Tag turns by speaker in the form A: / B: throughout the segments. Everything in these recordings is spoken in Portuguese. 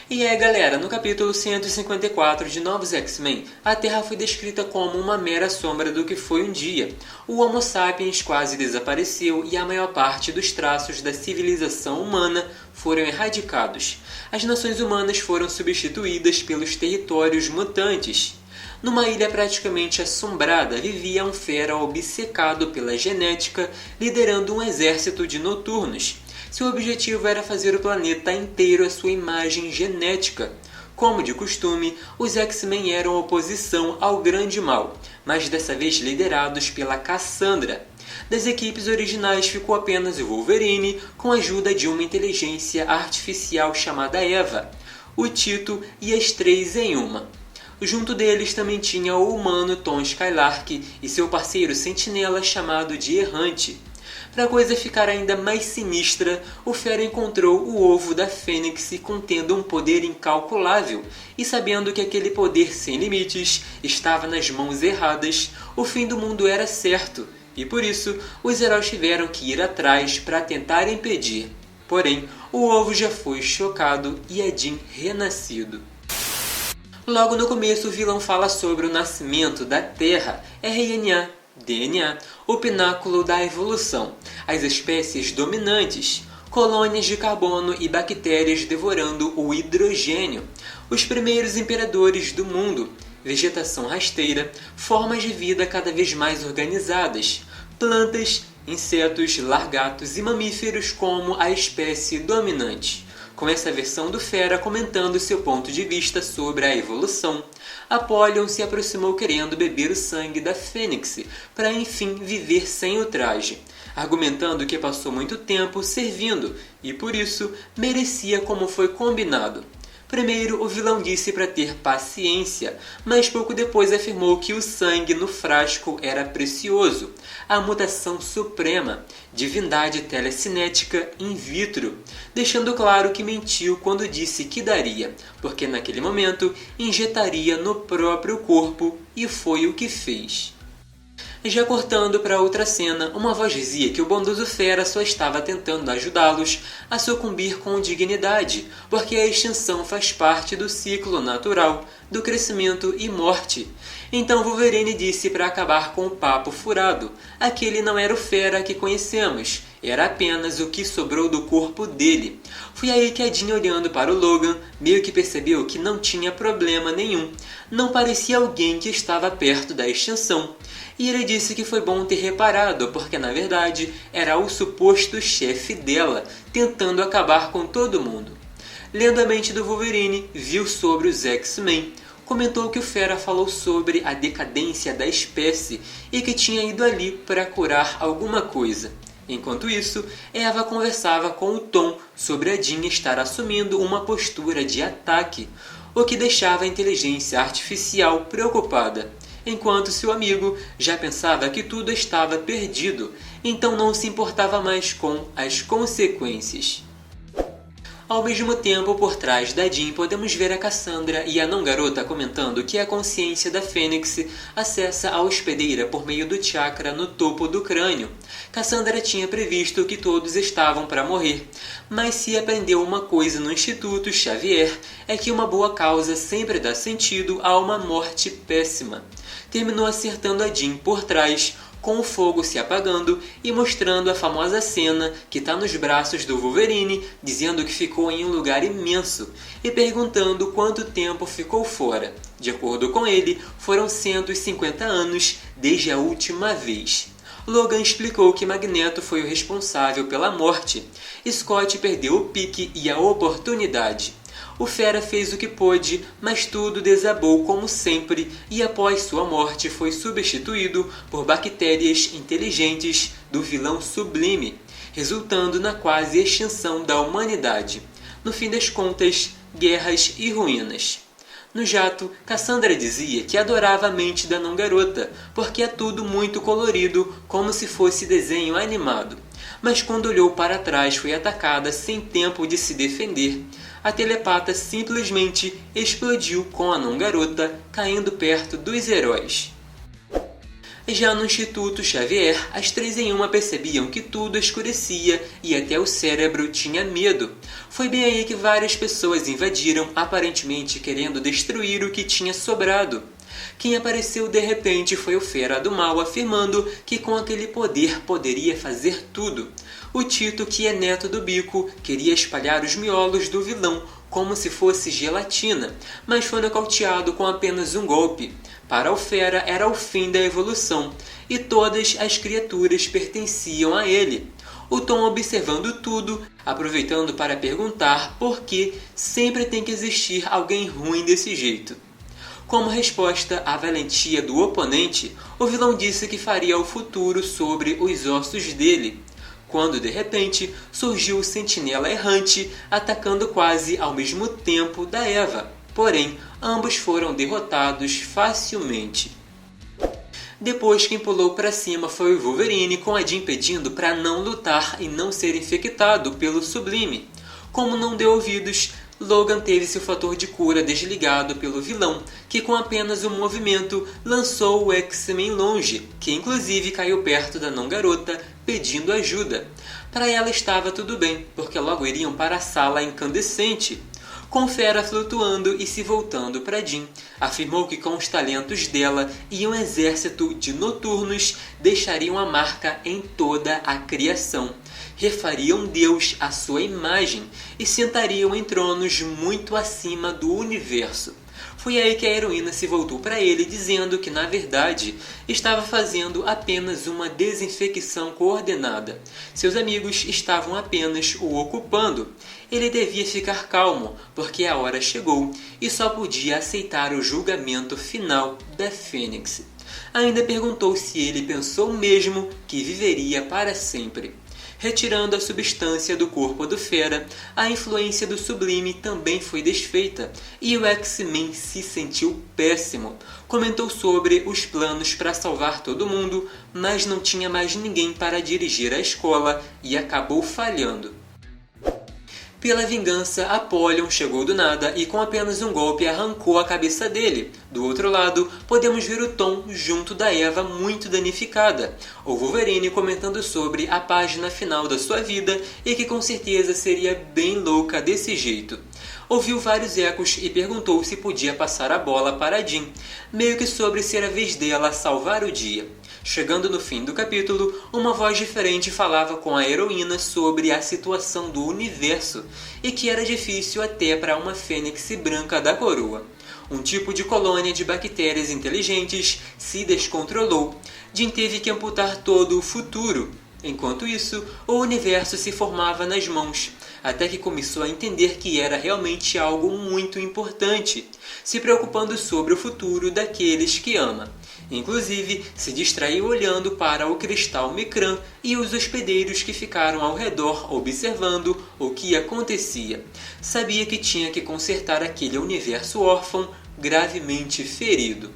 A: E aí galera, no capítulo 154 de Novos X-Men, a Terra foi descrita como uma mera sombra do que foi um dia. O Homo sapiens quase desapareceu e a maior parte dos traços da civilização humana foram erradicados. As nações humanas foram substituídas pelos territórios mutantes. Numa ilha praticamente assombrada, vivia um fera obcecado pela genética, liderando um exército de noturnos. Seu objetivo era fazer o planeta inteiro à sua imagem genética. Como de costume, os X-Men eram oposição ao grande mal, mas dessa vez liderados pela Cassandra. Das equipes originais ficou apenas o Wolverine, com a ajuda de uma inteligência artificial chamada Eva, o Tito e as três em uma. Junto deles também tinha o humano Tom Skylark e seu parceiro sentinela chamado de Errante. Para a coisa ficar ainda mais sinistra, o Fera encontrou o ovo da Fênix contendo um poder incalculável, e sabendo que aquele poder sem limites estava nas mãos erradas, o fim do mundo era certo, e por isso os heróis tiveram que ir atrás para tentar impedir. Porém, o ovo já foi chocado e a Jean renascido. Logo no começo, o vilão fala sobre o nascimento da Terra, RNA, DNA, o pináculo da evolução, as espécies dominantes, colônias de carbono e bactérias devorando o hidrogênio, os primeiros imperadores do mundo, vegetação rasteira, formas de vida cada vez mais organizadas, plantas, insetos, lagartos e mamíferos como a espécie dominante. Com essa versão do Fera comentando seu ponto de vista sobre a evolução, Apollyon se aproximou querendo beber o sangue da Fênix para enfim viver sem o traje, argumentando que passou muito tempo servindo e por isso merecia como foi combinado. Primeiro, o vilão disse para ter paciência, mas pouco depois afirmou que o sangue no frasco era precioso, a mutação suprema, divindade telecinética in vitro, deixando claro que mentiu quando disse que daria, porque naquele momento injetaria no próprio corpo, e foi o que fez. Já cortando para outra cena, uma voz dizia que o bondoso Fera só estava tentando ajudá-los a sucumbir com dignidade, porque a extinção faz parte do ciclo natural, do crescimento e morte. Então Wolverine disse para acabar com o papo furado. Aquele não era o Fera que conhecemos, era apenas o que sobrou do corpo dele. Foi aí que a Jean, olhando para o Logan, meio que percebeu que não tinha problema nenhum. Não parecia alguém que estava perto da extinção. E ele disse que foi bom ter reparado, porque na verdade era o suposto chefe dela, tentando acabar com todo mundo. Lendo a mente do Wolverine, viu sobre os X-Men. Comentou que o Fera falou sobre a decadência da espécie e que tinha ido ali para curar alguma coisa. Enquanto isso, Eva conversava com o Tom sobre a Jean estar assumindo uma postura de ataque, o que deixava a inteligência artificial preocupada, enquanto seu amigo já pensava que tudo estava perdido, então não se importava mais com as consequências. Ao mesmo tempo, por trás da Jean, podemos ver a Cassandra e a não-garota comentando que a consciência da Fênix acessa a hospedeira por meio do chakra no topo do crânio. Cassandra tinha previsto que todos estavam para morrer, mas se aprendeu uma coisa no Instituto Xavier, é que uma boa causa sempre dá sentido a uma morte péssima. Terminou acertando a Jean por trás, com o fogo se apagando e mostrando a famosa cena que está nos braços do Wolverine, dizendo que ficou em um lugar imenso e perguntando quanto tempo ficou fora. De acordo com ele, foram 150 anos desde a última vez. Logan explicou que Magneto foi o responsável pela morte. Scott perdeu o pique e a oportunidade. O Fera fez o que pôde, mas tudo desabou como sempre e após sua morte foi substituído por bactérias inteligentes do vilão Sublime, resultando na quase extinção da humanidade. No fim das contas, guerras e ruínas. No jato, Cassandra dizia que adorava a mente da não-garota, porque é tudo muito colorido, como se fosse desenho animado. Mas quando olhou para trás foi atacada sem tempo de se defender. A telepata simplesmente explodiu com a não-garota caindo perto dos heróis. Já no Instituto Xavier, as 3 em 1 percebiam que tudo escurecia e até o cérebro tinha medo. Foi bem aí que várias pessoas invadiram, aparentemente querendo destruir o que tinha sobrado. Quem apareceu de repente foi o Fera do Mal, afirmando que com aquele poder poderia fazer tudo. O Tito, que é neto do Bico, queria espalhar os miolos do vilão como se fosse gelatina, mas foi nocauteado com apenas um golpe. Para o Fera era o fim da evolução, e todas as criaturas pertenciam a ele. O Tom, observando tudo, aproveitando para perguntar por que sempre tem que existir alguém ruim desse jeito. Como resposta à valentia do oponente, o vilão disse que faria o futuro sobre os ossos dele, quando de repente surgiu o Sentinela Errante atacando quase ao mesmo tempo da Eva. Porém, ambos foram derrotados facilmente. Depois, quem pulou para cima foi o Wolverine, com a Jean pedindo para não lutar e não ser infectado pelo Sublime. Como não deu ouvidos, Logan teve seu fator de cura desligado pelo vilão, que com apenas um movimento lançou o X-Men longe, que inclusive caiu perto da não-garota pedindo ajuda. Para ela estava tudo bem, porque logo iriam para a sala incandescente. Com Fera flutuando e se voltando para Jean, afirmou que com os talentos dela e um exército de noturnos deixariam a marca em toda a criação. Refariam Deus à sua imagem e sentariam em tronos muito acima do universo. Foi aí que a heroína se voltou para ele, dizendo que, na verdade, estava fazendo apenas uma desinfecção coordenada. Seus amigos estavam apenas o ocupando. Ele devia ficar calmo, porque a hora chegou e só podia aceitar o julgamento final da Fênix. Ainda perguntou se ele pensou mesmo que viveria para sempre. Retirando a substância do corpo do Fera, a influência do Sublime também foi desfeita, e o X-Men se sentiu péssimo. Comentou sobre os planos para salvar todo mundo, mas não tinha mais ninguém para dirigir a escola e acabou falhando. Pela vingança, Apollyon chegou do nada e com apenas um golpe arrancou a cabeça dele. Do outro lado, podemos ver o Tom junto da Eva muito danificada. O Wolverine comentando sobre a página final da sua vida e que com certeza seria bem louca desse jeito. Ouviu vários ecos e perguntou se podia passar a bola para Jean, meio que sobre ser a vez dela salvar o dia. Chegando no fim do capítulo, uma voz diferente falava com a heroína sobre a situação do universo e que era difícil até para uma fênix branca da coroa. Um tipo de colônia de bactérias inteligentes se descontrolou. Jean teve que amputar todo o futuro. Enquanto isso, o universo se formava nas mãos, até que começou a entender que era realmente algo muito importante, se preocupando sobre o futuro daqueles que ama. Inclusive, se distraiu olhando para o cristal Micran e os hospedeiros que ficaram ao redor observando o que acontecia. Sabia que tinha que consertar aquele universo órfão gravemente ferido.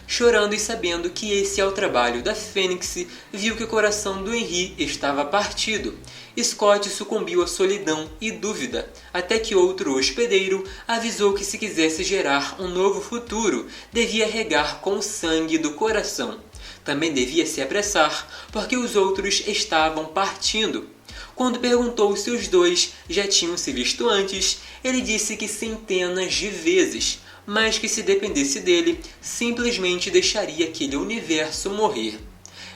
A: Chorando e sabendo que esse é o trabalho da Fênix, viu que o coração do Henry estava partido. Scott sucumbiu à solidão e dúvida, até que outro hospedeiro avisou que se quisesse gerar um novo futuro, devia regar com o sangue do coração. Também devia se apressar, porque os outros estavam partindo. Quando perguntou se os dois já tinham se visto antes, ele disse que centenas de vezes, mas que se dependesse dele, simplesmente deixaria aquele universo morrer.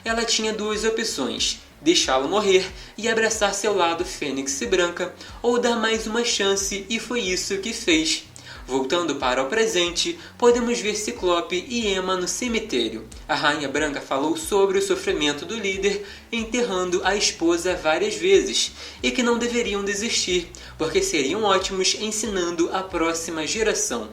A: Ela tinha 2 opções: deixá-lo morrer e abraçar seu lado Fênix branca, ou dar mais uma chance, e foi isso que fez. Voltando para o presente, podemos ver Ciclope e Emma no cemitério. A Rainha Branca falou sobre o sofrimento do líder enterrando a esposa várias vezes, e que não deveriam desistir, porque seriam ótimos ensinando a próxima geração.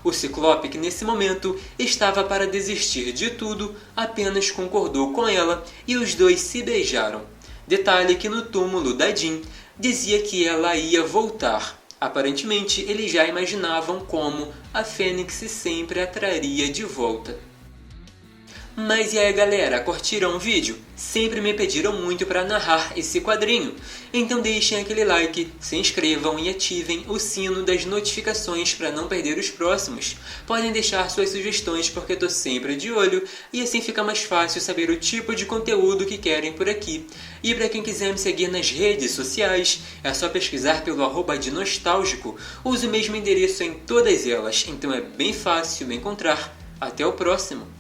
A: O Ciclope, que nesse momento estava para desistir de tudo, apenas concordou com ela e os dois se beijaram. Detalhe que no túmulo da Jean dizia que ela ia voltar. Aparentemente, eles já imaginavam como a Fênix sempre a traria de volta. Mas e aí galera, curtiram o vídeo? Sempre me pediram muito para narrar esse quadrinho, então deixem aquele like, se inscrevam e ativem o sino das notificações para não perder os próximos. Podem deixar suas sugestões porque estou sempre de olho e assim fica mais fácil saber o tipo de conteúdo que querem por aqui. E para quem quiser me seguir nas redes sociais, é só pesquisar pelo @denostalgico, uso o mesmo endereço em todas elas, então é bem fácil me encontrar. Até o próximo!